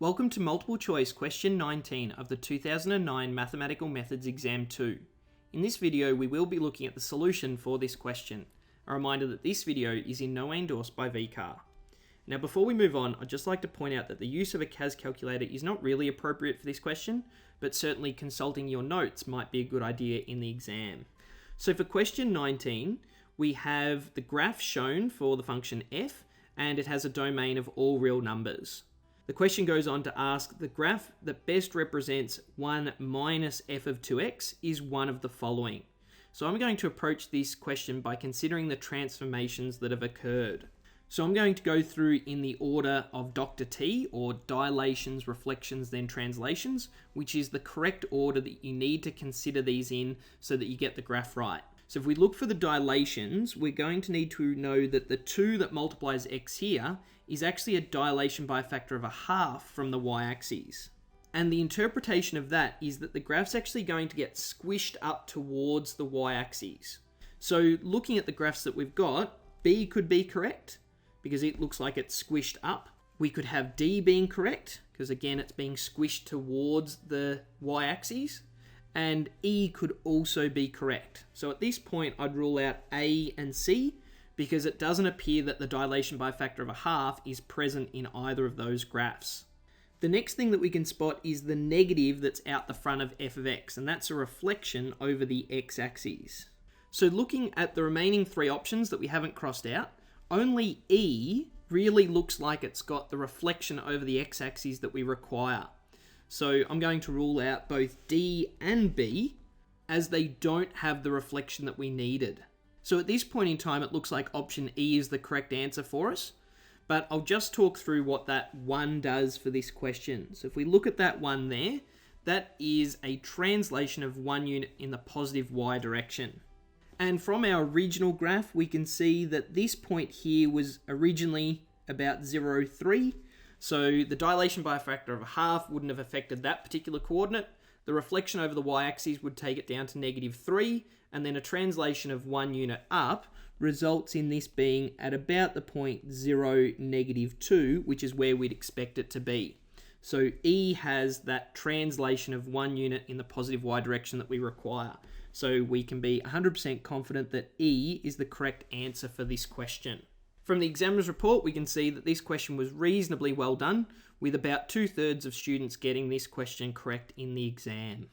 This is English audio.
Welcome to multiple choice question 19 of the 2009 Mathematical Methods Exam 2. In this video we will be looking at the solution for this question. A reminder that this video is in no way endorsed by VCAA. Now before we move on, I'd just like to point out that the use of a CAS calculator is not really appropriate for this question, but certainly consulting your notes might be a good idea in the exam. So for question 19, we have the graph shown for the function f, and it has a domain of all real numbers. The question goes on to ask, the graph that best represents 1 minus f of 2x is one of the following. So I'm going to approach this question by considering the transformations that have occurred. So I'm going to go through in the order of Dr. T, or dilations, reflections, then translations, which is the correct order that you need to consider these in so that you get the graph right. So if we look for the dilations, we're going to need to know that the 2 that multiplies x here is actually a dilation by a factor of 1/2 from the y-axis. And the interpretation of that is that the graph's actually going to get squished up towards the y-axis. So looking at the graphs that we've got, B could be correct because it looks like it's squished up. We could have D being correct because again it's being squished towards the y-axis. And E could also be correct. So at this point I'd rule out A and C because it doesn't appear that the dilation by a factor of 1/2 is present in either of those graphs. The next thing that we can spot is the negative that's out the front of f of x, and that's a reflection over the x-axis. So looking at the remaining 3 options that we haven't crossed out, only E really looks like it's got the reflection over the x-axis that we require. So I'm going to rule out both D and B as they don't have the reflection that we needed. So at this point in time, it looks like option E is the correct answer for us, but I'll just talk through what that 1 does for this question. So if we look at that 1 there, that is a translation of 1 unit in the positive y direction. And from our original graph, we can see that this point here was originally about 0,3. So the dilation by a factor of 1/2 wouldn't have affected that particular coordinate. The reflection over the y-axis would take it down to -3, and then a translation of 1 unit up results in this being at about the point 0, -2, which is where we'd expect it to be. So E has that translation of 1 unit in the positive y direction that we require. So we can be 100% confident that E is the correct answer for this question. From the examiner's report, we can see that this question was reasonably well done, with about 2/3 of students getting this question correct in the exam.